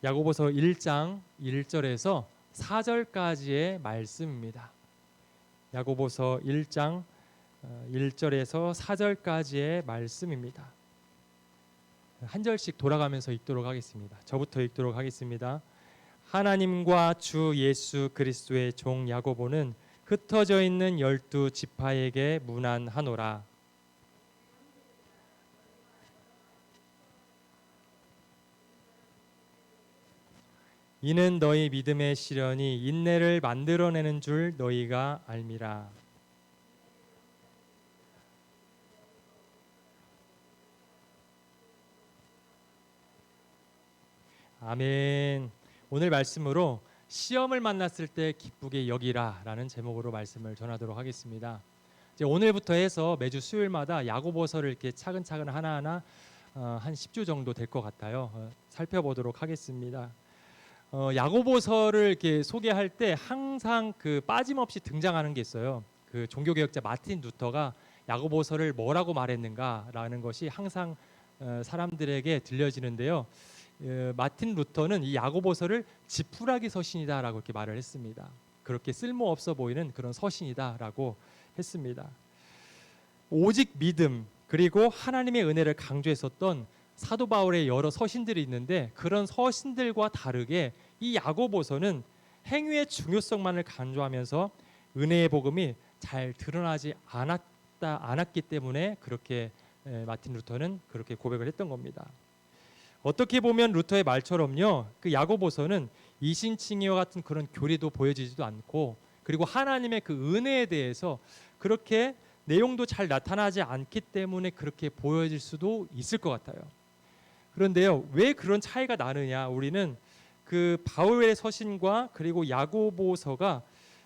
야고보서 1장 1절에서 4절까지의 말씀입니다. 야고보서 1장 1절에서 4절까지의 말씀입니다. 한 절씩 돌아가면서 읽도록 하겠습니다. 저부터 읽도록 하겠습니다. 하나님과 주 예수 그리스도의 종 야고보는 흩어져 있는 12지파에게 문안하노라. 이는 너희 믿음의 시련이 인내를 만들어내는 줄 너희가 알미라. 아멘. 오늘 말씀으로 시험을 만났을 때 기쁘게 여기라 라는 제목으로 말씀을 전하도록 하겠습니다. 이제 오늘부터 해서 매주 수요일마다 야고보서를 이렇게 차근차근 하나하나 한 10주 정도 될 것 같아요. 살펴보도록 하겠습니다. 야고보서를 이렇게 소개할 때 항상 그 빠짐없이 등장하는 게 있어요. 그 종교개혁자 마틴 루터가 야고보서를 뭐라고 말했는가라는 것이 항상 사람들에게 들려지는데요. 마틴 루터는 이 야고보서를 지푸라기 서신이다라고 이렇게 말을 했습니다. 그렇게 쓸모없어 보이는 그런 서신이다라고 했습니다. 오직 믿음 그리고 하나님의 은혜를 강조했었던 사도 바울의 여러 서신들이 있는데 그런 서신들과 다르게 이 야고보서는 행위의 중요성만을 강조하면서 은혜의 복음이 잘 드러나지 않았기 때문에 그렇게 마틴 루터는 그렇게 고백을 했던 겁니다. 어떻게 보면 루터의 말처럼요, 그 야고보서는 이신칭의와 같은 그런 교리도 보여지지도 않고 그리고 하나님의 그 은혜에 대해서 그렇게 내용도 잘 나타나지 않기 때문에 그렇게 보여질 수도 있을 것 같아요. 그런데요, 왜 그런 차이가 나느냐? 우리는 그 바울의 서신과 그리고 야고보서가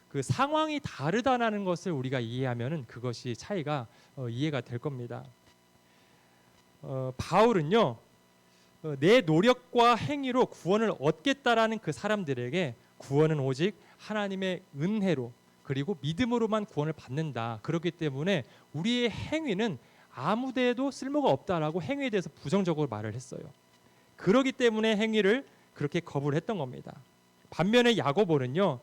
그 상황이 다르다는 것을 우리가 이해하면은 그것이 차이가 이해가 될 겁니다. 바울은요, 내 노력과 행위로 구원을 얻겠다라는 그 사람들에게 구원은 오직 하나님의 은혜로 그리고 믿음으로만 구원을 받는다. 그렇기 때문에 우리의 행위는 아무데도 쓸모가 없다라고 행위에 대해서 부정적으로 말을 했어요. 그렇기 때문에 행위를 그렇게 거부를 했던 겁니다. 반면에 야고보는요,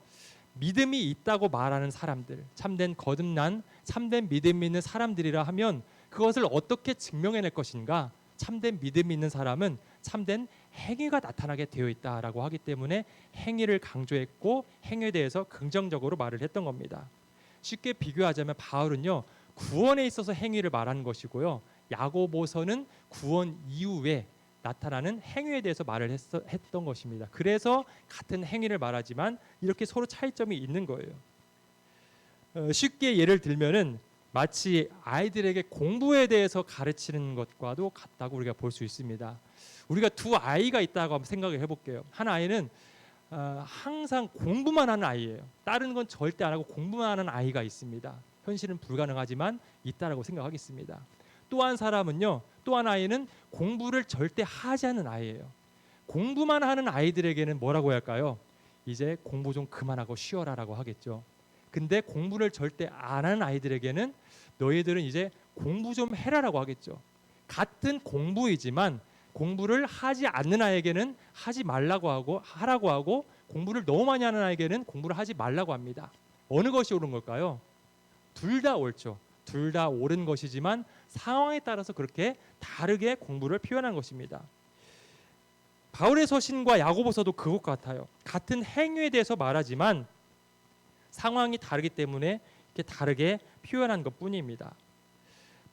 믿음이 있다고 말하는 사람들, 참된 거듭난 참된 믿음이 있는 사람들이라 하면 그것을 어떻게 증명해낼 것인가? 참된 믿음이 있는 사람은 참된 행위가 나타나게 되어 있다라고 하기 때문에 행위를 강조했고 행위에 대해서 긍정적으로 말을 했던 겁니다. 쉽게 비교하자면 바울은요, 구원에 있어서 행위를 말하는 것이고요, 야고보서는 구원 이후에 나타나는 행위에 대해서 말을 했던 것입니다. 그래서 같은 행위를 말하지만 이렇게 서로 차이점이 있는 거예요. 쉽게 예를 들면은 마치 아이들에게 공부에 대해서 가르치는 것과도 같다고 우리가 볼 수 있습니다. 우리가 두 아이가 있다고 한번 생각을 해볼게요. 한 아이는 항상 공부만 하는 아이예요. 다른 건 절대 안 하고 공부만 하는 아이가 있습니다. 현실은 불가능하지만 있다라고 생각하겠습니다. 또 한 사람은요, 또 한 아이는 공부를 절대 하지 않는 아이예요. 공부만 하는 아이들에게는 뭐라고 할까요? 이제 공부 좀 그만하고 쉬어라라고 하겠죠. 근데 공부를 절대 안 하는 아이들에게는 너희들은 이제 공부 좀 해라라고 하겠죠. 같은 공부이지만 공부를 하지 않는 아이에게는 하지 말라고 하고 하라고 하고 공부를 너무 많이 하는 아이에게는 공부를 하지 말라고 합니다. 어느 것이 옳은 걸까요? 둘 다 옳죠. 둘 다 옳은 것이지만 상황에 따라서 그렇게 다르게 공부를 표현한 것입니다. 바울의 서신과 야고보서도 그것 같아요. 같은 행위에 대해서 말하지만 상황이 다르기 때문에 이렇게 다르게 표현한 것뿐입니다.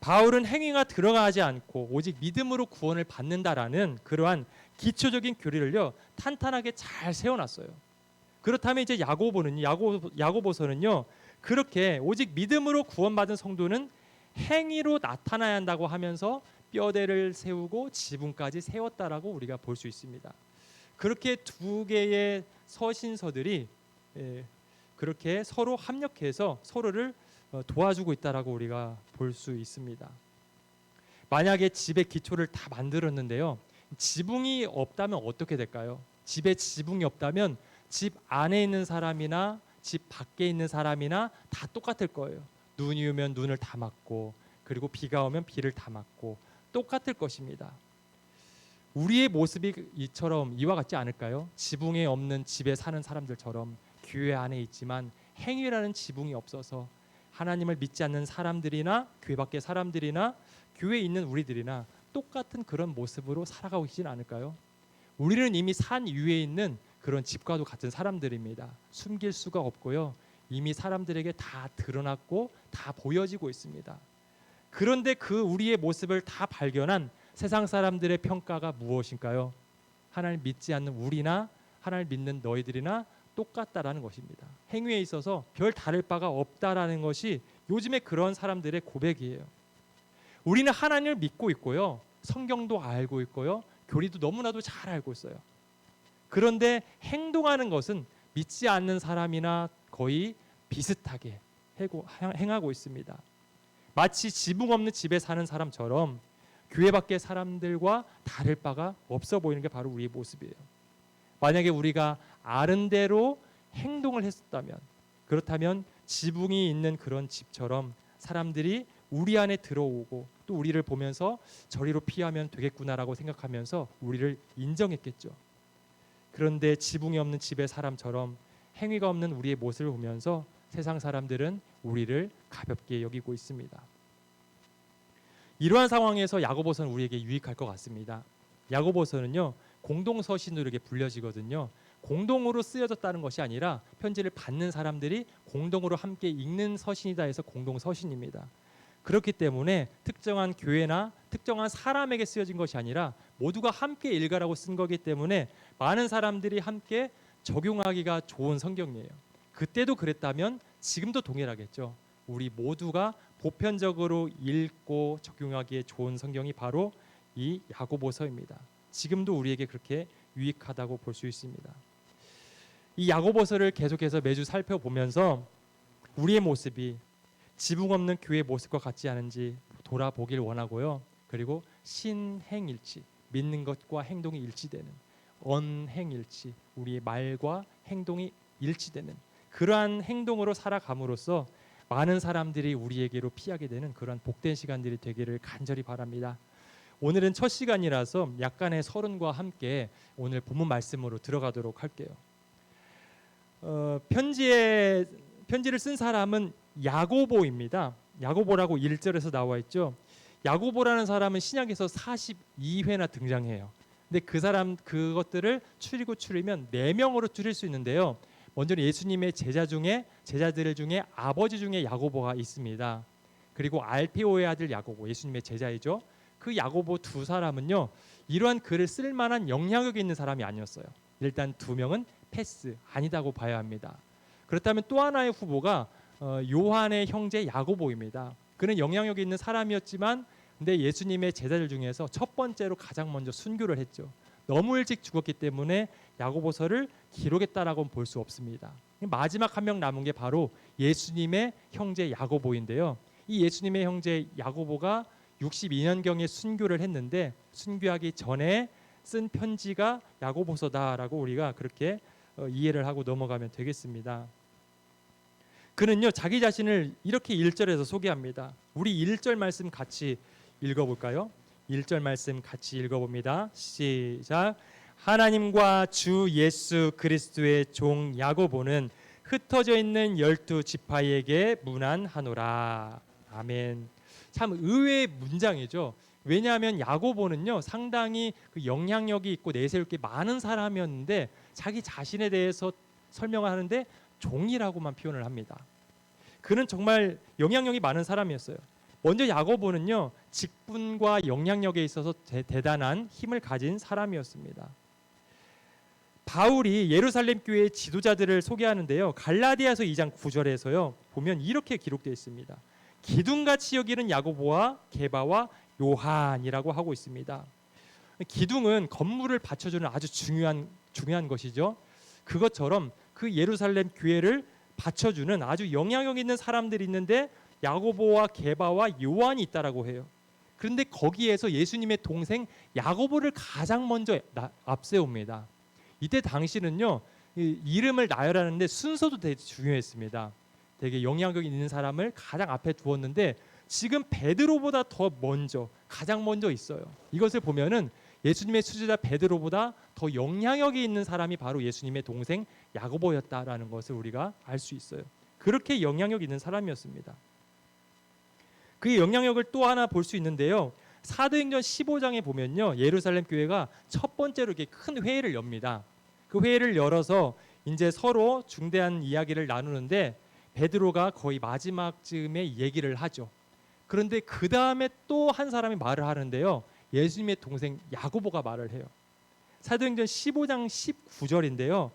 바울은 행위가 들어가지 않고 오직 믿음으로 구원을 받는다라는 그러한 기초적인 교리를요, 탄탄하게 잘 세워놨어요. 그렇다면 이제 야고보서는요, 그렇게 오직 믿음으로 구원받은 성도는 행위로 나타나야 한다고 하면서 뼈대를 세우고 지붕까지 세웠다라고 우리가 볼 수 있습니다. 그렇게 두 개의 서신서들이 그렇게 서로 합력해서 서로를 도와주고 있다라고 우리가 볼 수 있습니다. 만약에 집의 기초를 다 만들었는데요, 지붕이 없다면 어떻게 될까요? 집에 지붕이 없다면 집 안에 있는 사람이나 집 밖에 있는 사람이나 다 똑같을 거예요. 눈이 오면 눈을 다 막고 그리고 비가 오면 비를 다 막고 똑같을 것입니다. 우리의 모습이 이와 같지 않을까요? 지붕에 없는 집에 사는 사람들처럼 교회 안에 있지만 행위라는 지붕이 없어서 하나님을 믿지 않는 사람들이나 교회 밖의 사람들이나 교회에 있는 우리들이나 똑같은 그런 모습으로 살아가고 있지는 않을까요? 우리는 이미 산 위에 있는 그런 집과도 같은 사람들입니다. 숨길 수가 없고요. 이미 사람들에게 다 드러났고 다 보여지고 있습니다. 그런데 그 우리의 모습을 다 발견한 세상 사람들의 평가가 무엇인가요? 하나님 믿지 않는 우리나 하나님 믿는 너희들이나 똑같다라는 것입니다. 행위에 있어서 별 다를 바가 없다라는 것이 요즘에 그런 사람들의 고백이에요. 우리는 하나님을 믿고 있고요. 성경도 알고 있고요. 교리도 너무나도 잘 알고 있어요. 그런데 행동하는 것은 믿지 않는 사람이나 거의 비슷하게 행하고 있습니다. 마치 지붕 없는 집에 사는 사람처럼 교회 밖의 사람들과 다를 바가 없어 보이는 게 바로 우리의 모습이에요. 만약에 우리가 아른대로 행동을 했었다면, 그렇다면 지붕이 있는 그런 집처럼 사람들이 우리 안에 들어오고 또 우리를 보면서 저리로 피하면 되겠구나라고 생각하면서 우리를 인정했겠죠. 그런데 지붕이 없는 집의 사람처럼 행위가 없는 우리의 모습을 보면서 세상 사람들은 우리를 가볍게 여기고 있습니다. 이러한 상황에서 야고보서는 우리에게 유익할 것 같습니다. 야고보서는요, 공동서신으로 이렇게 불려지거든요. 공동으로 쓰여졌다는 것이 아니라 편지를 받는 사람들이 공동으로 함께 읽는 서신이다 해서 공동서신입니다. 그렇기 때문에 특정한 교회나 특정한 사람에게 쓰여진 것이 아니라 모두가 함께 읽으라고 쓴 거기 때문에 많은 사람들이 함께 적용하기가 좋은 성경이에요. 그때도 그랬다면 지금도 동일하겠죠. 우리 모두가 보편적으로 읽고 적용하기에 좋은 성경이 바로 이 야고보서입니다. 지금도 우리에게 그렇게 유익하다고 볼 수 있습니다. 이 야고보서를 계속해서 매주 살펴보면서 우리의 모습이 지붕 없는 교회의 모습과 같지 않은지 돌아보길 원하고요. 그리고 신행일치, 믿는 것과 행동이 일치되는 언행일치, 우리의 말과 행동이 일치되는 그러한 행동으로 살아감으로써 많은 사람들이 우리에게로 피하게 되는 그러한 복된 시간들이 되기를 간절히 바랍니다. 오늘은 첫 시간이라서 약간의 서론과 함께 오늘 본문 말씀으로 들어가도록 할게요. 편지를 쓴 사람은 야고보입니다. 야고보라고 1절에서 나와 있죠. 야고보라는 사람은 신약에서 42회나 등장해요. 근데 그 사람 그것들을 줄이면 4명으로 줄일 수 있는데요. 먼저는 예수님의 제자들 중에 아버지 중에 야고보가 있습니다. 그리고 알페오의 아들 야고보, 예수님의 제자이죠. 그 야고보 두 사람은요, 이러한 글을 쓸 만한 영향력이 있는 사람이 아니었어요. 일단 2명은 패스, 아니다고 봐야 합니다. 그렇다면 또 하나의 후보가 요한의 형제 야고보입니다. 그는 영향력이 있는 사람이었지만 근데 예수님의 제자들 중에서 첫 번째로 가장 먼저 순교를 했죠. 너무 일찍 죽었기 때문에 야고보서를 기록했다라고는 볼 수 없습니다. 마지막 한 명 남은 게 바로 예수님의 형제 야고보인데요. 이 예수님의 형제 야고보가 62년경에 순교를 했는데 순교하기 전에 쓴 편지가 야고보서다라고 우리가 그렇게 이해를 하고 넘어가면 되겠습니다. 그는요, 자기 자신을 이렇게 1절에서 소개합니다. 우리 1절 말씀 같이 읽어볼까요? 1절 말씀 같이 읽어봅니다. 시작. 하나님과 주 예수 그리스도의 종 야고보는 흩어져 있는 12지파에게 문안하노라. 아멘. 참 의외의 문장이죠. 왜냐하면 야고보는요, 상당히 그 영향력이 있고 내세울 게 많은 사람이었는데 자기 자신에 대해서 설명을 하는데 종이라고만 표현을 합니다. 그는 정말 영향력이 많은 사람이었어요. 먼저 야고보는요, 직분과 영향력에 있어서 대단한 힘을 가진 사람이었습니다. 바울이 예루살렘 교회의 지도자들을 소개하는데요, 갈라디아서 2장 9절에서요 보면 이렇게 기록되어 있습니다. 기둥같이 여기는 야고보와 게바와 요한이라고 하고 있습니다. 기둥은 건물을 받쳐주는 아주 중요한 것이죠. 그것처럼 그 예루살렘 교회를 받쳐주는 아주 영향력 있는 사람들이 있는데 야고보와 게바와 요한이 있다라고 해요. 그런데 거기에서 예수님의 동생 야고보를 가장 먼저 앞세웁니다. 이때 당시는요, 이름을 나열하는데 순서도 되게 중요했습니다. 되게 영향력 있는 사람을 가장 앞에 두었는데 지금 베드로보다 더 먼저, 가장 먼저 있어요. 이것을 보면은 예수님의 수제자 베드로보다 더 영향력이 있는 사람이 바로 예수님의 동생 야고보였다라는 것을 우리가 알 수 있어요. 그렇게 영향력 있는 사람이었습니다. 그 영향력을 또 하나 볼 수 있는데요. 사도행전 15장에 보면요, 예루살렘 교회가 첫 번째로 이렇게 큰 회의를 엽니다. 그 회의를 열어서 이제 서로 중대한 이야기를 나누는데 베드로가 거의 마지막쯤에 얘기를 하죠. 그런데 그 다음에 또 한 사람이 말을 하는데요. 예수님의 동생 야고보가 말을 해요. 사도행전 15장 19절인데요.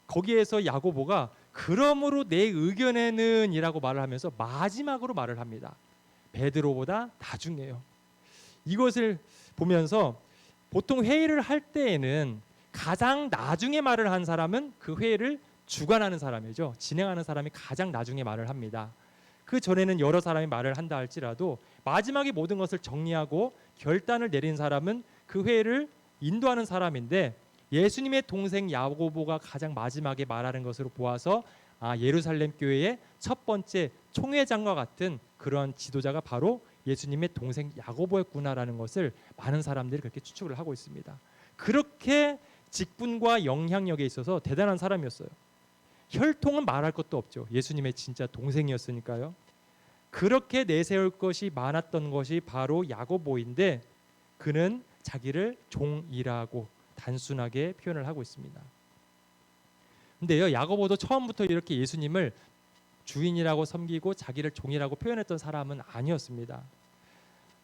거기에서 야고보가 그러므로 내 의견에는 이라고 말을 하면서 마지막으로 말을 합니다. 베드로보다 나중에요. 이것을 보면서 보통 회의를 할 때에는 가장 나중에 말을 한 사람은 그 회의를 주관하는 사람이죠. 진행하는 사람이 가장 나중에 말을 합니다. 그 전에는 여러 사람이 말을 한다 할지라도 마지막에 모든 것을 정리하고 결단을 내린 사람은 그 회의를 인도하는 사람인데, 예수님의 동생 야고보가 가장 마지막에 말하는 것으로 보아서 예루살렘 교회의 첫 번째 총회장과 같은 그런 지도자가 바로 예수님의 동생 야고보였구나라는 것을 많은 사람들이 그렇게 추측을 하고 있습니다. 그렇게 직분과 영향력에 있어서 대단한 사람이었어요. 혈통은 말할 것도 없죠. 예수님의 진짜 동생이었으니까요. 그렇게 내세울 것이 많았던 것이 바로 야고보인데, 그는 자기를 종이라고 단순하게 표현을 하고 있습니다. 근데요, 야고보도 처음부터 이렇게 예수님을 주인이라고 섬기고 자기를 종이라고 표현했던 사람은 아니었습니다.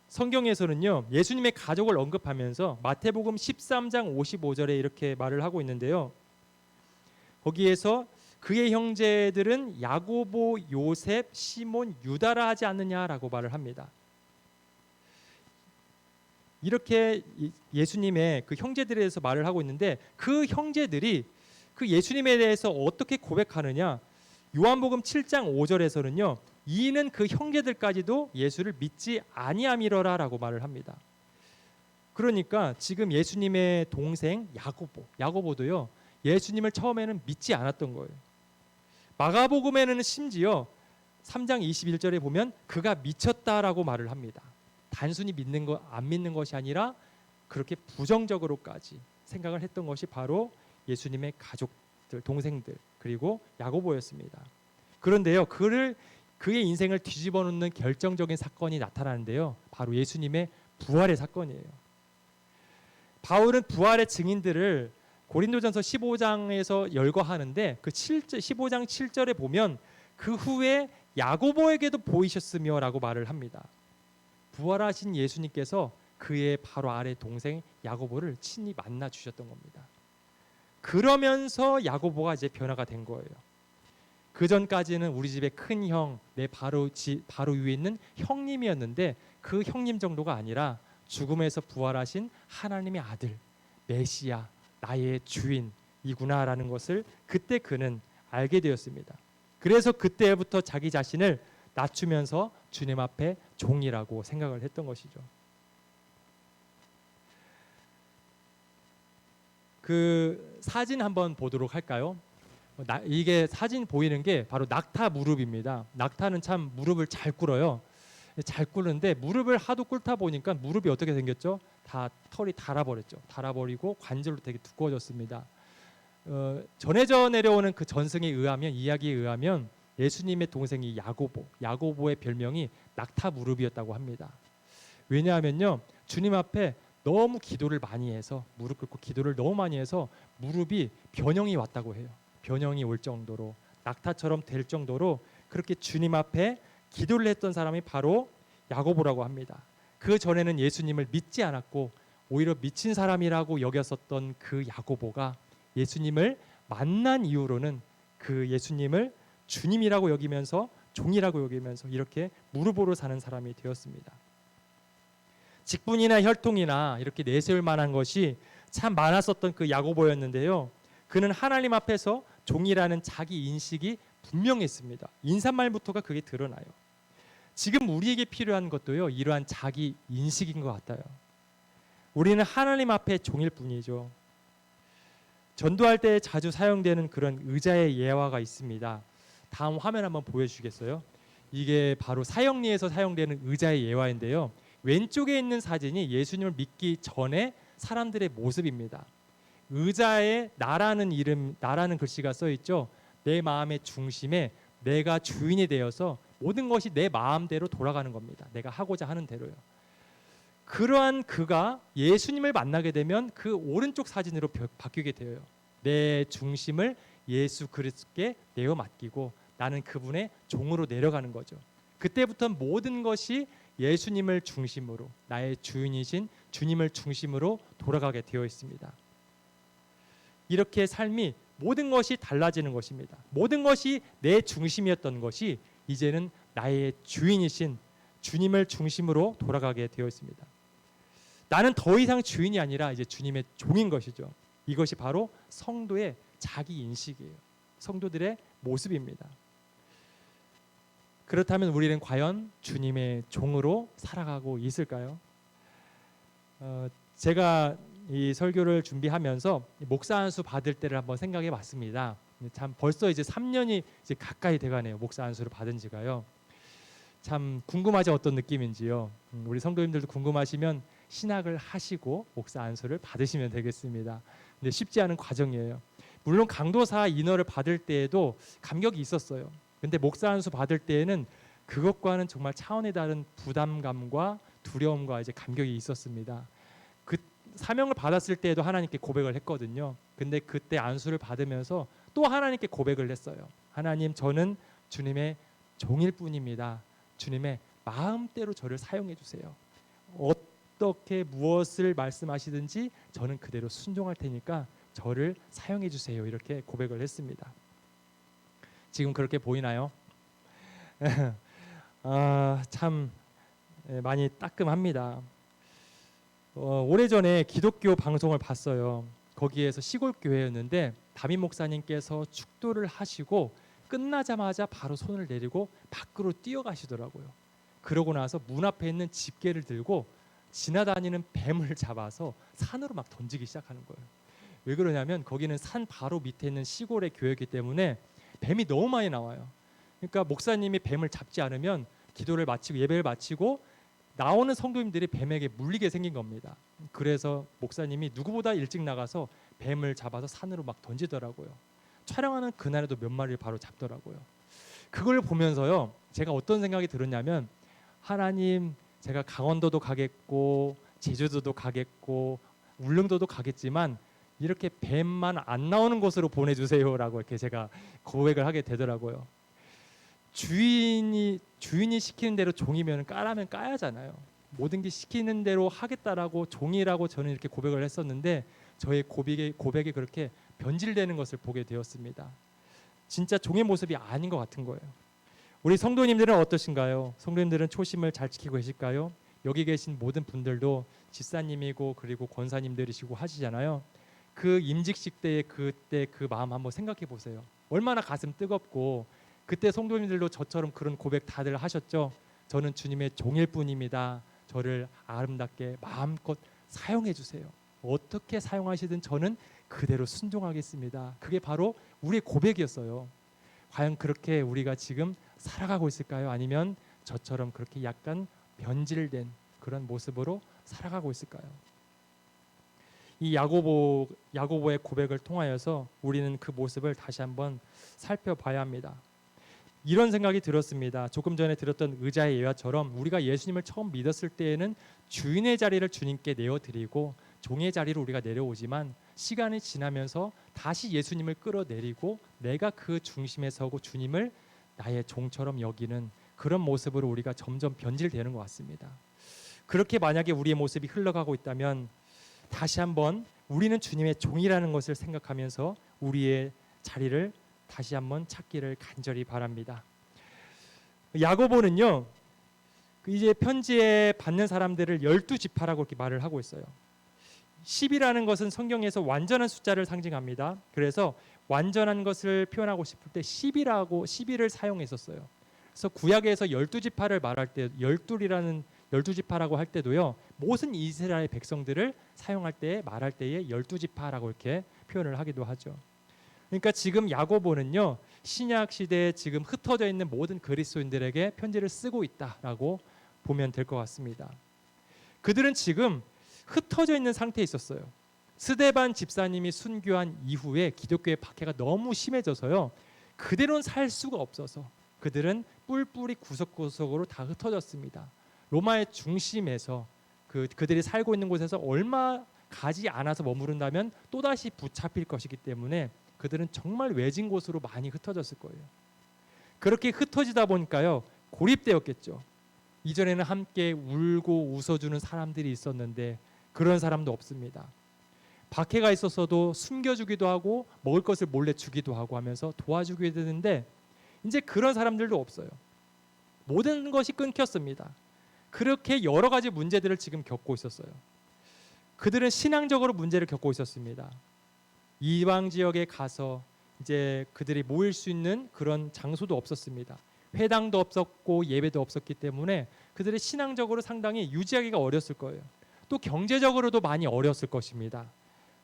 성경에서는요, 예수님의 가족을 언급하면서 마태복음 13장 55절에 이렇게 말을 하고 있는데요. 거기에서 그의 형제들은 야고보, 요셉, 시몬, 유다라 하지 않느냐라고 말을 합니다. 이렇게 예수님의 그 형제들에 대해서 말을 하고 있는데, 그 형제들이 그 예수님에 대해서 어떻게 고백하느냐, 요한복음 7장 5절에서는요, 이는 그 형제들까지도 예수를 믿지 아니함이러라라고 말을 합니다. 그러니까 지금 예수님의 동생 야고보도요, 예수님을 처음에는 믿지 않았던 거예요. 마가복음에는 심지어 3장 21절에 보면 그가 미쳤다라고 말을 합니다. 단순히 믿는 것, 안 믿는 것이 아니라 그렇게 부정적으로까지 생각을 했던 것이 바로 예수님의 가족들, 동생들, 그리고 야고보였습니다. 그런데요, 그의 인생을 뒤집어 놓는 결정적인 사건이 나타나는데요, 바로 예수님의 부활의 사건이에요. 바울은 부활의 증인들을 고린도전서 15장에서 열거하는데, 그 15장 7절에 보면 그 후에 야고보에게도 보이셨으며라고 말을 합니다. 부활하신 예수님께서 그의 바로 아래 동생 야고보를 친히 만나 주셨던 겁니다. 그러면서 야고보가 이제 변화가 된 거예요. 그 전까지는 우리 집의 큰 형, 내 바로 위에 있는 형님이었는데, 그 형님 정도가 아니라 죽음에서 부활하신 하나님의 아들, 메시아, 나의 주인이구나라는 것을 그때 그는 알게 되었습니다. 그래서 그때부터 자기 자신을 낮추면서 주님 앞에 종이라고 생각을 했던 것이죠. 그 사진 한번 보도록 할까요? 이게 사진 보이는 게 바로 낙타 무릎입니다. 낙타는 참 무릎을 잘 꿇어요. 잘 꿇는데 무릎을 하도 꿇다 보니까 무릎이 어떻게 생겼죠? 다 털이 달아버렸죠. 달아버리고 관절로 되게 두꺼워졌습니다. 전해져 내려오는 그 이야기에 의하면 예수님의 동생이 야고보의 별명이 낙타 무릎이었다고 합니다. 왜냐하면요, 주님 앞에 너무 기도를 많이 해서, 무릎 꿇고 기도를 너무 많이 해서 무릎이 변형이 왔다고 해요. 변형이 올 정도로, 낙타처럼 될 정도로 그렇게 주님 앞에 기도를 했던 사람이 바로 야고보라고 합니다. 그 전에는 예수님을 믿지 않았고 오히려 미친 사람이라고 여겼었던 그 야고보가 예수님을 만난 이후로는 그 예수님을 주님이라고 여기면서, 종이라고 여기면서 이렇게 무릎으로 사는 사람이 되었습니다. 직분이나 혈통이나 이렇게 내세울 만한 것이 참 많았었던 그 야고보였는데요, 그는 하나님 앞에서 종이라는 자기 인식이 분명했습니다. 인사말부터가 그게 드러나요. 지금 우리에게 필요한 것도요, 이러한 자기 인식인 것 같아요. 우리는 하나님 앞에 종일 뿐이죠. 전도할 때 자주 사용되는 그런 의자의 예화가 있습니다. 다음 화면 한번 보여주시겠어요? 이게 바로 사형리에서 사용되는 의자의 예화인데요, 왼쪽에 있는 사진이 예수님을 믿기 전에 사람들의 모습입니다. 의자에 나라는 글씨가 써 있죠. 내 마음의 중심에 내가 주인이 되어서 모든 것이 내 마음대로 돌아가는 겁니다. 내가 하고자 하는 대로요. 그러한 그가 예수님을 만나게 되면 그 오른쪽 사진으로 바뀌게 되어요. 내 중심을 예수 그리스도께 내어 맡기고 나는 그분의 종으로 내려가는 거죠. 그때부터 모든 것이 예수님을 중심으로, 나의 주인이신 주님을 중심으로 돌아가게 되어 있습니다. 이렇게 삶이 모든 것이 달라지는 것입니다. 모든 것이 내 중심이었던 것이 이제는 나의 주인이신 주님을 중심으로 돌아가게 되어 있습니다. 나는 더 이상 주인이 아니라 이제 주님의 종인 것이죠. 이것이 바로 성도의 자기 인식이에요. 성도들의 모습입니다. 그렇다면 우리는 과연 주님의 종으로 살아가고 있을까요? 제가 이 설교를 준비하면서 목사 안수 받을 때를 한번 생각해 봤습니다. 참 벌써 이제 3년이 이제 가까이 돼가네요. 목사 안수를 받은 지가요. 참 궁금하죠? 어떤 느낌인지요. 우리 성도님들도 궁금하시면 신학을 하시고 목사 안수를 받으시면 되겠습니다. 근데 쉽지 않은 과정이에요. 물론 강도사 인허를 받을 때에도 감격이 있었어요. 근데 목사 안수 받을 때에는 그것과는 정말 차원이 다른 부담감과 두려움과 이제 감격이 있었습니다. 그 사명을 받았을 때에도 하나님께 고백을 했거든요. 근데 그때 안수를 받으면서 또 하나님께 고백을 했어요. 하나님, 저는 주님의 종일 뿐입니다. 주님의 마음대로 저를 사용해 주세요. 어떻게 무엇을 말씀하시든지 저는 그대로 순종할 테니까 저를 사용해 주세요. 이렇게 고백을 했습니다. 지금 그렇게 보이나요? 참 많이 따끔합니다. 오래전에 기독교 방송을 봤어요. 거기에서 시골 교회였는데 담임 목사님께서 축도를 하시고 끝나자마자 바로 손을 내리고 밖으로 뛰어가시더라고요. 그러고 나서 문 앞에 있는 집게를 들고 지나다니는 뱀을 잡아서 산으로 막 던지기 시작하는 거예요. 왜 그러냐면 거기는 산 바로 밑에 있는 시골의 교회이기 때문에 뱀이 너무 많이 나와요. 그러니까 목사님이 뱀을 잡지 않으면 기도를 마치고 예배를 마치고 나오는 성도님들이 뱀에게 물리게 생긴 겁니다. 그래서 목사님이 누구보다 일찍 나가서 뱀을 잡아서 산으로 막 던지더라고요. 촬영하는 그날에도 몇 마리를 바로 잡더라고요. 그걸 보면서요, 제가 어떤 생각이 들었냐면, 하나님, 제가 강원도도 가겠고 제주도도 가겠고 울릉도도 가겠지만 이렇게 뱀만 안 나오는 곳으로 보내주세요라고 이렇게 제가 고백을 하게 되더라고요. 주인이 시키는 대로 종이면 까라면 까야잖아요. 모든 게 시키는 대로 하겠다라고 종이라고 저는 이렇게 고백을 했었는데 저의 고백이 그렇게 변질되는 것을 보게 되었습니다. 진짜 종의 모습이 아닌 것 같은 거예요. 우리 성도님들은 어떠신가요? 성도님들은 초심을 잘 지키고 계실까요? 여기 계신 모든 분들도 집사님이고 그리고 권사님들이시고 하시잖아요. 그 임직식 때의 그때 그 마음 한번 생각해 보세요. 얼마나 가슴 뜨겁고 그때 성도님들도 저처럼 그런 고백 다들 하셨죠. 저는 주님의 종일 뿐입니다. 저를 아름답게 마음껏 사용해 주세요. 어떻게 사용하시든 저는 그대로 순종하겠습니다. 그게 바로 우리의 고백이었어요. 과연 그렇게 우리가 지금 살아가고 있을까요? 아니면 저처럼 그렇게 약간 변질된 그런 모습으로 살아가고 있을까요? 이 야고보의 고백을 통하여서 우리는 그 모습을 다시 한번 살펴봐야 합니다. 이런 생각이 들었습니다. 조금 전에 들었던 의자의 예화처럼 우리가 예수님을 처음 믿었을 때에는 주인의 자리를 주님께 내어드리고 종의 자리로 우리가 내려오지만 시간이 지나면서 다시 예수님을 끌어내리고 내가 그 중심에 서고 주님을 나의 종처럼 여기는 그런 모습으로 우리가 점점 변질되는 것 같습니다. 그렇게 만약에 우리의 모습이 흘러가고 있다면 다시 한번 우리는 주님의 종이라는 것을 생각하면서 우리의 자리를 다시 한번 찾기를 간절히 바랍니다. 야고보는요, 이제 편지에 받는 사람들을 12지파라고 이렇게 말을 하고 있어요. 10이라는 것은 성경에서 완전한 숫자를 상징합니다. 그래서 완전한 것을 표현하고 싶을 때 10을 사용했었어요. 그래서 구약에서 12지파를 말할 때 12지파라고 할 때도요. 모든 이스라엘 백성들을 사용할 때 말할 때에 12지파라고 이렇게 표현을 하기도 하죠. 그러니까 지금 야고보는요. 신약 시대에 지금 흩어져 있는 모든 그리스도인들에게 편지를 쓰고 있다라고 보면 될 것 같습니다. 그들은 지금 흩어져 있는 상태에 있었어요. 스데반 집사님이 순교한 이후에 기독교의 박해가 너무 심해져서요. 그대로는 살 수가 없어서 그들은 뿔뿔이 구석구석으로 다 흩어졌습니다. 로마의 중심에서 그들이 살고 있는 곳에서 얼마 가지 않아서 머무른다면 또다시 붙잡힐 것이기 때문에 그들은 정말 외진 곳으로 많이 흩어졌을 거예요. 그렇게 흩어지다 보니까요. 고립되었겠죠. 이전에는 함께 울고 웃어주는 사람들이 있었는데 그런 사람도 없습니다. 박해가 있었어도 숨겨주기도 하고 먹을 것을 몰래 주기도 하고 하면서 도와주게 되는데 이제 그런 사람들도 없어요. 모든 것이 끊겼습니다. 그렇게 여러 가지 문제들을 지금 겪고 있었어요. 그들은 신앙적으로 문제를 겪고 있었습니다. 이방 지역에 가서 이제 그들이 모일 수 있는 그런 장소도 없었습니다. 회당도 없었고 예배도 없었기 때문에 그들의 신앙적으로 상당히 유지하기가 어렸을 거예요. 또 경제적으로도 많이 어렸을 것입니다.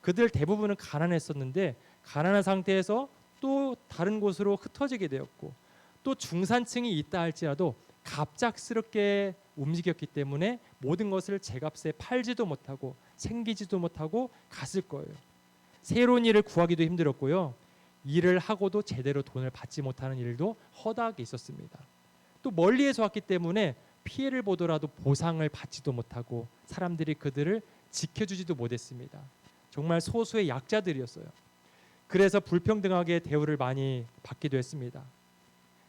그들 대부분은 가난했었는데 가난한 상태에서 또 다른 곳으로 흩어지게 되었고 또 중산층이 있다 할지라도 갑작스럽게 움직였기 때문에 모든 것을 제값에 팔지도 못하고 챙기지도 못하고 갔을 거예요. 새로운 일을 구하기도 힘들었고요. 일을 하고도 제대로 돈을 받지 못하는 일도 허다하게 있었습니다. 또 멀리에서 왔기 때문에 피해를 보더라도 보상을 받지도 못하고 사람들이 그들을 지켜주지도 못했습니다. 정말 소수의 약자들이었어요. 그래서 불평등하게 대우를 많이 받기도 했습니다.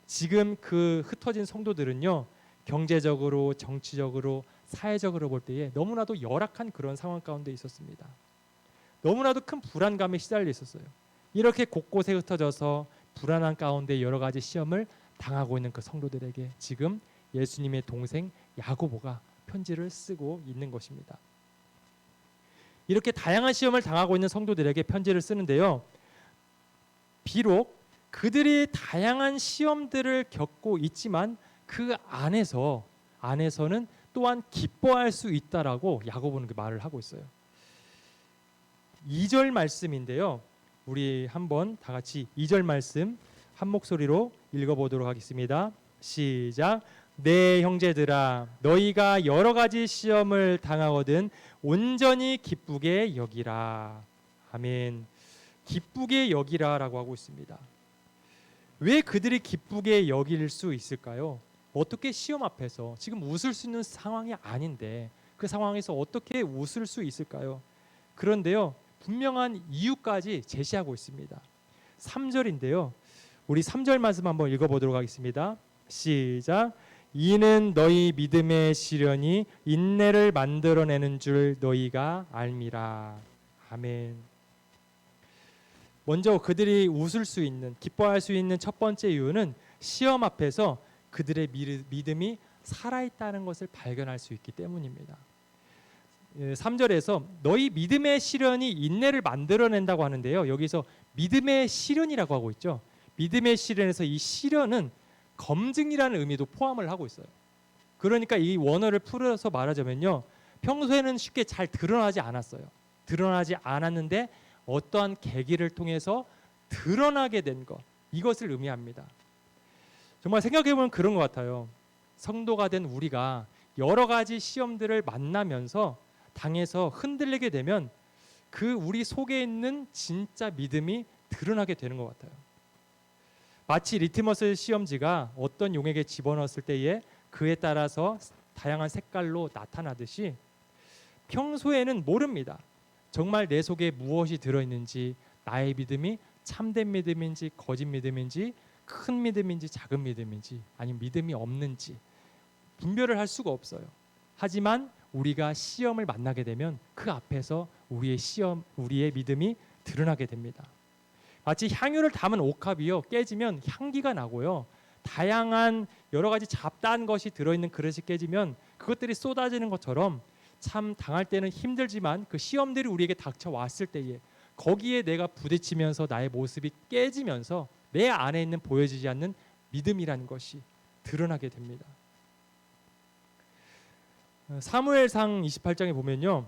지금 그 흩어진 성도들은요. 경제적으로, 정치적으로, 사회적으로 볼 때에 너무나도 열악한 그런 상황 가운데 있었습니다. 너무나도 큰 불안감에 시달려 있었어요. 이렇게 곳곳에 흩어져서 불안한 가운데 여러 가지 시험을 당하고 있는 그 성도들에게 지금 예수님의 동생 야고보가 편지를 쓰고 있는 것입니다. 이렇게 다양한 시험을 당하고 있는 성도들에게 편지를 쓰는데요. 비록 그들이 다양한 시험들을 겪고 있지만 그 안에서는 또한 기뻐할 수 있다라고 야고보는 그 말을 하고 있어요. 2절 말씀인데요. 우리 한번 다 같이 2절 말씀 한 목소리로 읽어보도록 하겠습니다. 시작. 내 형제들아 너희가 여러 가지 시험을 당하거든 온전히 기쁘게 여기라. 아멘. 기쁘게 여기라라고 하고 있습니다. 왜 그들이 기쁘게 여길 수 있을까요? 어떻게 시험 앞에서 지금 웃을 수 있는 상황이 아닌데 그 상황에서 어떻게 웃을 수 있을까요? 그런데요. 분명한 이유까지 제시하고 있습니다. 3절인데요. 우리 3절 말씀 한번 읽어보도록 하겠습니다. 시작. 이는 너희 믿음의 시련이 인내를 만들어내는 줄 너희가 알미라. 아멘. 먼저 그들이 웃을 수 있는, 기뻐할 수 있는 첫 번째 이유는 시험 앞에서 그들의 믿음이 살아있다는 것을 발견할 수 있기 때문입니다. 3절에서 너희 믿음의 시련이 인내를 만들어낸다고 하는데요. 여기서 믿음의 시련이라고 하고 있죠. 믿음의 시련에서 이 시련은 검증이라는 의미도 포함을 하고 있어요. 그러니까 이 원어를 풀어서 말하자면요. 평소에는 쉽게 잘 드러나지 않았어요. 드러나지 않았는데 어떠한 계기를 통해서 드러나게 된 것, 이것을 의미합니다. 정말 생각해보면 그런 것 같아요. 성도가 된 우리가 여러 가지 시험들을 만나면서 당해서 흔들리게 되면 그 우리 속에 있는 진짜 믿음이 드러나게 되는 것 같아요. 마치 리트머스 시험지가 어떤 용액에 집어넣었을 때에 그에 따라서 다양한 색깔로 나타나듯이 평소에는 모릅니다. 정말 내 속에 무엇이 들어있는지, 나의 믿음이 참된 믿음인지 거짓 믿음인지 큰 믿음인지 작은 믿음인지 아니면 믿음이 없는지 분별을 할 수가 없어요. 하지만 우리가 시험을 만나게 되면 그 앞에서 우리의 믿음이 드러나게 됩니다. 마치 향유를 담은 옥합이요 깨지면 향기가 나고요. 다양한 여러 가지 잡다한 것이 들어있는 그릇이 깨지면 그것들이 쏟아지는 것처럼 참 당할 때는 힘들지만 그 시험들이 우리에게 닥쳐왔을 때에 거기에 내가 부딪히면서 나의 모습이 깨지면서 내 안에 있는 보여지지 않는 믿음이라는 것이 드러나게 됩니다. 사무엘상 28장에 보면요.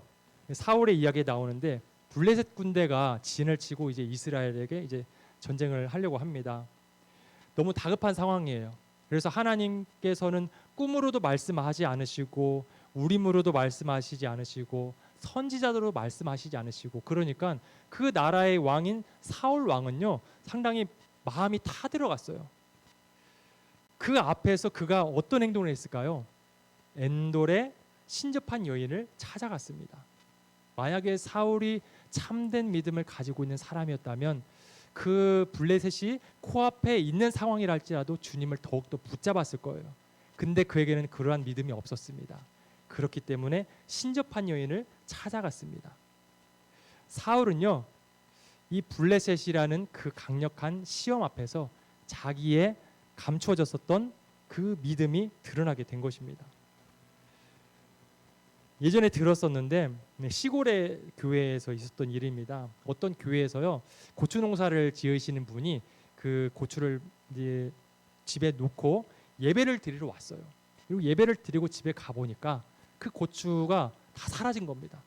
사울의 이야기가 나오는데 블레셋 군대가 진을 치고 이제 이스라엘에게 이제 전쟁을 하려고 합니다. 너무 다급한 상황이에요. 그래서 하나님께서는 꿈으로도 말씀하지 않으시고 우림으로도 말씀하시지 않으시고 선지자로 말씀하시지 않으시고, 그러니까 그 나라의 왕인 사울 왕은요 상당히 마음이 타들어갔어요. 그 앞에서 그가 어떤 행동을 했을까요? 엔돌의 신접한 여인을 찾아갔습니다. 만약에 사울이 참된 믿음을 가지고 있는 사람이었다면 그 블레셋이 코앞에 있는 상황이랄지라도 주님을 더욱더 붙잡았을 거예요. 근데 그에게는 그러한 믿음이 없었습니다. 그렇기 때문에 신접한 여인을 찾아갔습니다. 사울은요 이 블레셋이라는 그 강력한 시험 앞에서 자기의 감추어졌었던 그 믿음이 드러나게 된 것입니다. 예전에 들었었는데 시골의 교회에서 있었던 일입니다. 어떤 교회에서요 고추 농사를 지으시는 분이 그 고추를 이제 집에 놓고 예배를 드리러 왔어요. 그리고 예배를 드리고 집에 가 보니까 그 고추가 다 사라진 겁니다.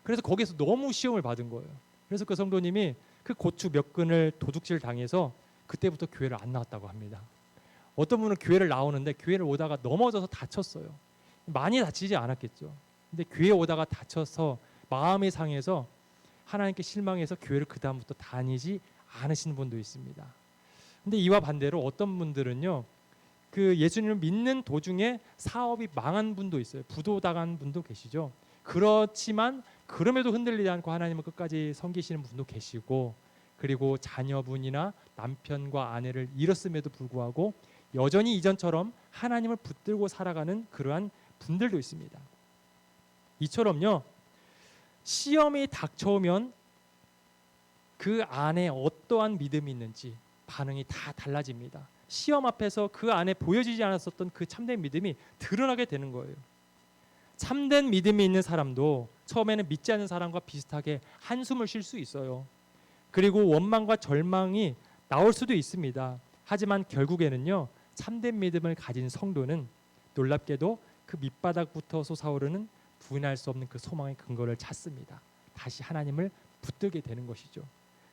그래서 거기서 너무 시험을 받은 거예요. 그래서 그 성도님이 그 고추 몇 근을 도둑질 당해서 그때부터 교회를 안 나왔다고 합니다. 어떤 분은 교회를 나오는데 교회를 오다가 넘어져서 다쳤어요. 많이 다치지 않았겠죠. 근데 교회에 오다가 다쳐서 마음이 상해서 하나님께 실망해서 교회를 그 다음부터 다니지 않으시는 분도 있습니다. 근데 이와 반대로 어떤 분들은요 그 예수님을 믿는 도중에 사업이 망한 분도 있어요. 부도당한 분도 계시죠. 그렇지만 그럼에도 흔들리지 않고 하나님을 끝까지 섬기시는 분도 계시고, 그리고 자녀분이나 남편과 아내를 잃었음에도 불구하고 여전히 이전처럼 하나님을 붙들고 살아가는 그러한 분들도 있습니다. 이처럼요 시험이 닥쳐오면 그 안에 어떠한 믿음이 있는지 반응이 다 달라집니다. 시험 앞에서 그 안에 보여지지 않았었던 그 참된 믿음이 드러나게 되는 거예요. 참된 믿음이 있는 사람도 처음에는 믿지 않는 사람과 비슷하게 한숨을 쉴 수 있어요. 그리고 원망과 절망이 나올 수도 있습니다. 하지만 결국에는요 참된 믿음을 가진 성도는 놀랍게도 그 밑바닥부터 솟아오르는 부인할 수 없는 그 소망의 근거를 찾습니다. 다시 하나님을 붙들게 되는 것이죠.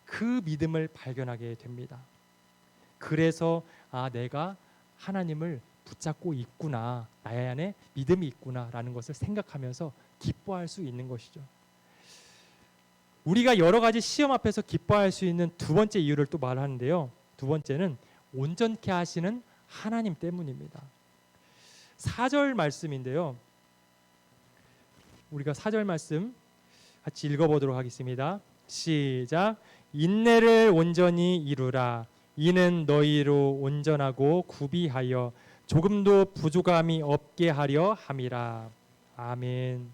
그 믿음을 발견하게 됩니다. 그래서 내가 하나님을 붙잡고 있구나, 나의 안에 믿음이 있구나라는 것을 생각하면서 기뻐할 수 있는 것이죠. 우리가 여러 가지 시험 앞에서 기뻐할 수 있는 두 번째 이유를 또 말하는데요. 두 번째는 온전케 하시는 하나님 때문입니다. 4절 말씀인데요. 우리가 4절 말씀 같이 읽어보도록 하겠습니다. 시작. 인내를 온전히 이루라. 이는 너희로 온전하고 구비하여 조금도 부족함이 없게 하려 함이라. 아멘.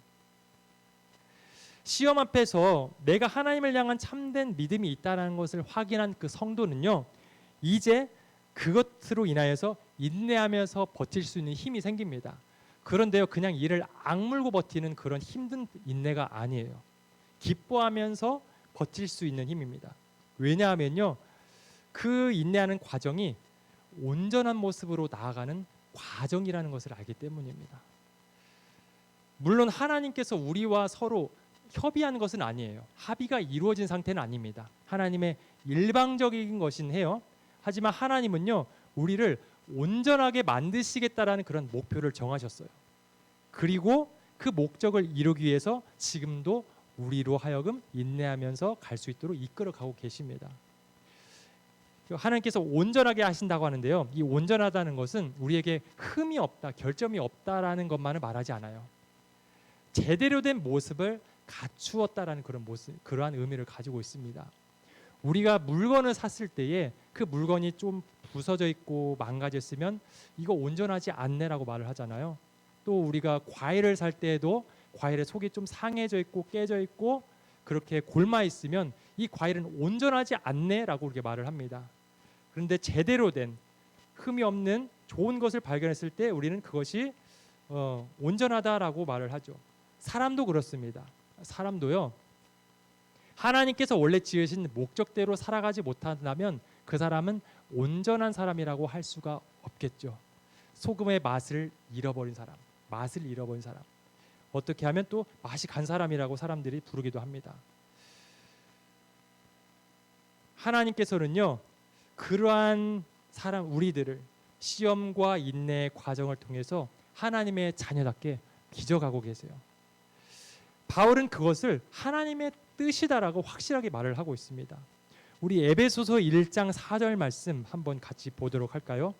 시험 앞에서 내가 하나님을 향한 참된 믿음이 있다는 것을 확인한 그 성도는요, 이제 그것으로 인하여서 인내하면서 버틸 수 있는 힘이 생깁니다. 그런데요, 그냥 이를 악물고 버티는 그런 힘든 인내가 아니에요. 기뻐하면서 버틸 수 있는 힘입니다. 왜냐하면요, 그 인내하는 과정이 온전한 모습으로 나아가는 과정이라는 것을 알기 때문입니다. 물론 하나님께서 우리와 서로 협의하는 것은 아니에요. 합의가 이루어진 상태는 아닙니다. 하나님의 일방적인 것인 해요. 하지만 하나님은요, 우리를 온전하게 만드시겠다라는 그런 목표를 정하셨어요. 그리고 그 목적을 이루기 위해서 지금도 우리로 하여금 인내하면서 갈 수 있도록 이끌어가고 계십니다. 하나님께서 온전하게 하신다고 하는데요, 이 온전하다는 것은 우리에게 흠이 없다, 결점이 없다라는 것만을 말하지 않아요. 제대로 된 모습을 갖추었다라는 그러한 의미를 가지고 있습니다. 우리가 물건을 샀을 때에 그 물건이 좀 부서져 있고 망가졌으면 이거 온전하지 않네라고 말을 하잖아요. 또 우리가 과일을 살 때에도 과일의 속이 좀 상해져 있고 깨져 있고 그렇게 골마 있으면 이 과일은 온전하지 않네라고 그렇게 말을 합니다. 그런데 제대로 된 흠이 없는 좋은 것을 발견했을 때 우리는 그것이 온전하다라고 말을 하죠. 사람도 그렇습니다. 사람도요, 하나님께서 원래 지으신 목적대로 살아가지 못한다면 그 사람은 온전한 사람이라고 할 수가 없겠죠. 소금의 맛을 잃어버린 사람, 어떻게 하면 또 맛이 간 사람이라고 사람들이 부르기도 합니다. 하나님께서는요, 그러한 사람 우리들을 시험과 인내의 과정을 통해서 하나님의 자녀답게 빚어가고 계세요. 바울은 그것을 하나님의 뜻이다라고 확실하게 말을 하고 있습니다. 우리 에베소서 1장 4절 말씀 한번 같이 보도록 할까요?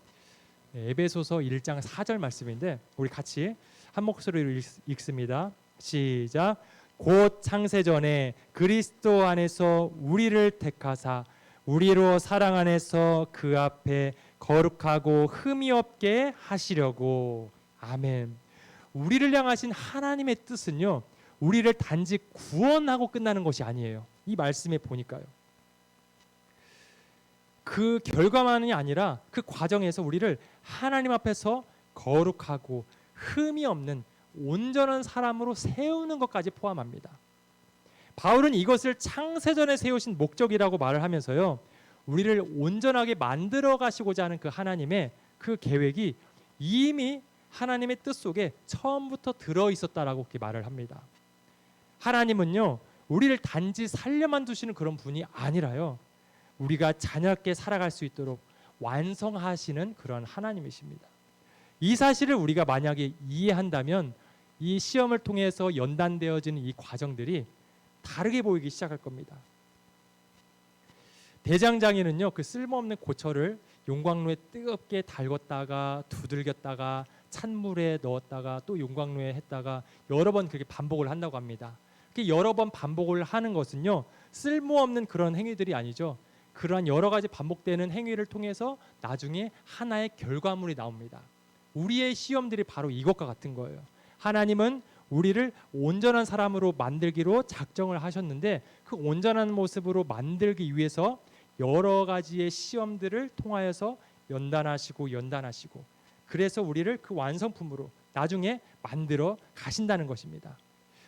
에베소서 1장 4절 말씀인데 우리 같이 한 목소리로 읽습니다. 시작. 곧 창세전에 그리스도 안에서 우리를 택하사 우리로 사랑 안에서 그 앞에 거룩하고 흠이 없게 하시려고. 아멘. 우리를 향하신 하나님의 뜻은요, 우리를 단지 구원하고 끝나는 것이 아니에요. 이 말씀에 보니까요. 그 결과만이 아니라 그 과정에서 우리를 하나님 앞에서 거룩하고 흠이 없는 온전한 사람으로 세우는 것까지 포함합니다. 바울은 이것을 창세전에 세우신 목적이라고 말을 하면서요, 우리를 온전하게 만들어 가시고자 하는 그 하나님의 그 계획이 이미 하나님의 뜻 속에 처음부터 들어 있었다라고 이렇게 말을 합니다. 하나님은요, 우리를 단지 살려만 두시는 그런 분이 아니라요, 우리가 자녀답게 살아갈 수 있도록 완성하시는 그런 하나님이십니다. 이 사실을 우리가 만약에 이해한다면 이 시험을 통해서 연단되어지는 이 과정들이 다르게 보이기 시작할 겁니다. 대장장이는요, 그 쓸모없는 고철을 용광로에 뜨겁게 달궜다가 두들겼다가 찬물에 넣었다가 또 용광로에 했다가 여러 번 그렇게 반복을 한다고 합니다. 여러 번 반복을 하는 것은요, 쓸모없는 그런 행위들이 아니죠. 그러한 여러 가지 반복되는 행위를 통해서 나중에 하나의 결과물이 나옵니다. 우리의 시험들이 바로 이것과 같은 거예요. 하나님은 우리를 온전한 사람으로 만들기로 작정을 하셨는데 그 온전한 모습으로 만들기 위해서 여러 가지의 시험들을 통하여서 연단하시고 그래서 우리를 그 완성품으로 나중에 만들어 가신다는 것입니다.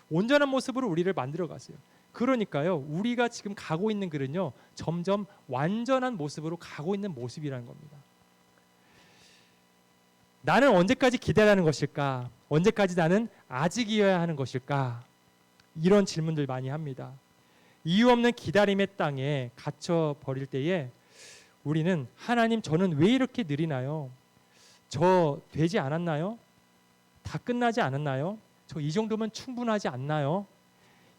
온전한 모습으로 우리를 만들어 가세요. 그러니까요, 우리가 지금 가고 있는 길은요, 점점 완전한 모습으로 가고 있는 모습이라는 겁니다. 나는 언제까지 기다리는 것일까? 언제까지 나는 아직이어야 하는 것일까? 이런 질문들 많이 합니다. 이유 없는 기다림의 땅에 갇혀 버릴 때에 우리는 하나님, 저는 왜 이렇게 느리나요? 저 되지 않았나요? 다 끝나지 않았나요? 저 이 정도면 충분하지 않나요?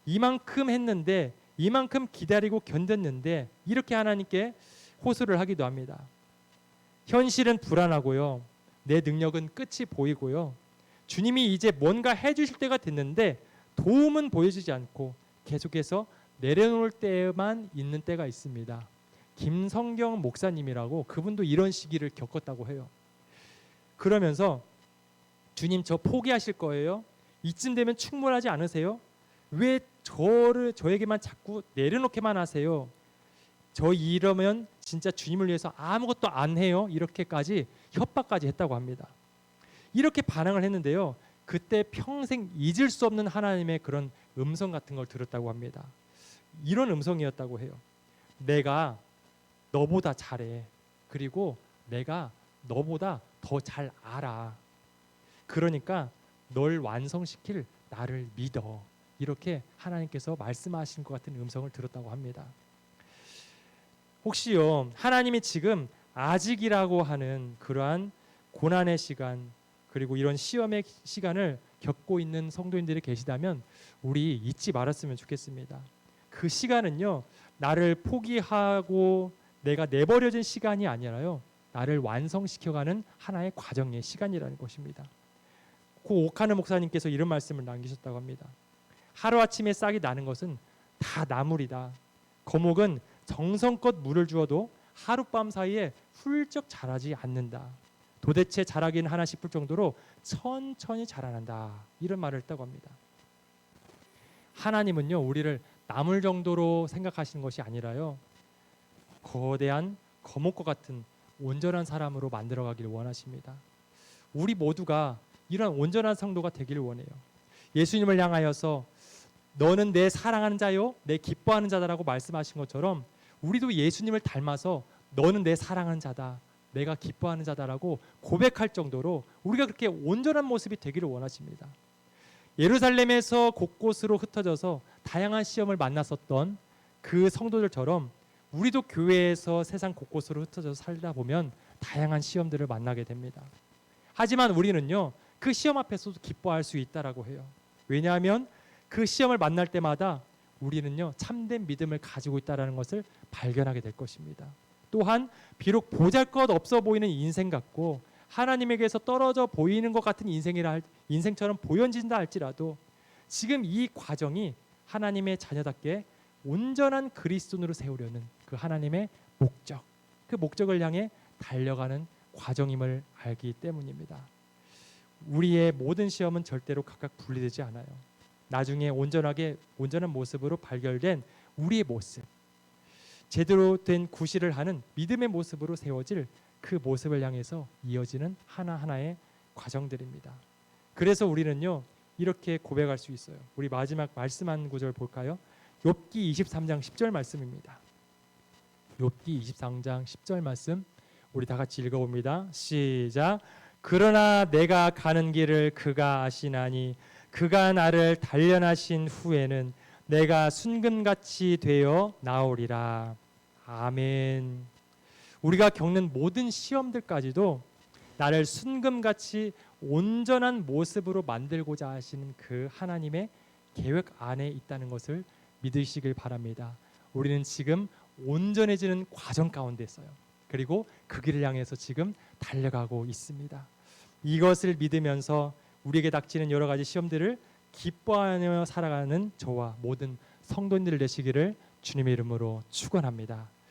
이만큼 했는데, 이만큼 기다리고 견뎠는데, 이렇게 하나님께 호소를 하기도 합니다. 현실은 불안하고요, 내 능력은 끝이 보이고요, 주님이 이제 뭔가 해주실 때가 됐는데 도움은 보여주지 않고 계속해서 내려놓을 때만 있는 때가 있습니다. 김성경 목사님이라고, 그분도 이런 시기를 겪었다고 해요. 그러면서 주님, 저 포기하실 거예요? 이쯤 되면 충분하지 않으세요? 왜 저에게만 자꾸 내려놓게만 하세요? 저 이러면 진짜 주님을 위해서 아무것도 안 해요? 이렇게까지 협박까지 했다고 합니다. 이렇게 반항을 했는데요, 그때 평생 잊을 수 없는 하나님의 그런 음성 같은 걸 들었다고 합니다. 이런 음성이었다고 해요. 내가 너보다 잘해. 그리고 내가 너보다 더 잘 알아. 그러니까 널 완성시킬 나를 믿어. 이렇게 하나님께서 말씀하신 것 같은 음성을 들었다고 합니다. 혹시요, 하나님이 지금 아직이라고 하는 그러한 고난의 시간, 그리고 이런 시험의 시간을 겪고 있는 성도인들이 계시다면 우리 잊지 말았으면 좋겠습니다. 그 시간은요, 나를 포기하고 내가 내버려진 시간이 아니라요, 나를 완성시켜가는 하나의 과정의 시간이라는 것입니다. 고 오카느 목사님께서 이런 말씀을 남기셨다고 합니다. 하루아침에 싹이 나는 것은 다 나물이다. 거목은 정성껏 물을 주어도 하룻밤 사이에 훌쩍 자라지 않는다. 도대체 자라기는 하나 싶을 정도로 천천히 자라난다. 이런 말을 했다고 합니다. 하나님은요, 우리를 나물 정도로 생각하시는 것이 아니라요, 거대한 거목과 같은 온전한 사람으로 만들어가기를 원하십니다. 우리 모두가 이런 온전한 성도가 되기를 원해요. 예수님을 향하여서 너는 내 사랑하는 자요, 내 기뻐하는 자다라고 말씀하신 것처럼 우리도 예수님을 닮아서 너는 내 사랑하는 자다, 내가 기뻐하는 자다라고 고백할 정도로 우리가 그렇게 온전한 모습이 되기를 원하십니다. 예루살렘에서 곳곳으로 흩어져서 다양한 시험을 만났었던 그 성도들처럼 우리도 교회에서 세상 곳곳으로 흩어져서 살다 보면 다양한 시험들을 만나게 됩니다. 하지만 우리는요, 그 시험 앞에서도 기뻐할 수 있다라고 해요. 왜냐하면 그 시험을 만날 때마다 우리는요 참된 믿음을 가지고 있다라는 것을 발견하게 될 것입니다. 또한 비록 보잘것없어 보이는 인생 같고 하나님에게서 떨어져 보이는 것 같은 인생처럼 보여진다 할지라도 지금 이 과정이 하나님의 자녀답게 온전한 그리스도인으로 세우려는 그 하나님의 목적, 그 목적을 향해 달려가는 과정임을 알기 때문입니다. 우리의 모든 시험은 절대로 각각 분리되지 않아요. 나중에 온전한 모습으로 발견된 우리의 모습, 제대로 된 구실을 하는 믿음의 모습으로 세워질 그 모습을 향해서 이어지는 하나하나의 과정들입니다. 그래서 우리는요 이렇게 고백할 수 있어요. 우리 마지막 말씀 한 구절 볼까요? 욥기 23장 10절 말씀입니다. 욥기 23장 10절 말씀 우리 다 같이 읽어봅니다. 시작. 그러나 내가 가는 길을 그가 아시나니 그가 나를 단련하신 후에는 내가 순금같이 되어 나오리라. 아멘. 우리가 겪는 모든 시험들까지도 나를 순금같이 온전한 모습으로 만들고자 하시는 그 하나님의 계획 안에 있다는 것을 믿으시길 바랍니다. 우리는 지금 온전해지는 과정 가운데 있어요. 그리고 그 길을 향해서 지금 달려가고 있습니다. 이것을 믿으면서 우리에게 닥치는 여러 가지 시험들을 기뻐하며 살아가는 저와 모든 성도님들 되시기를 주님의 이름으로 축원합니다.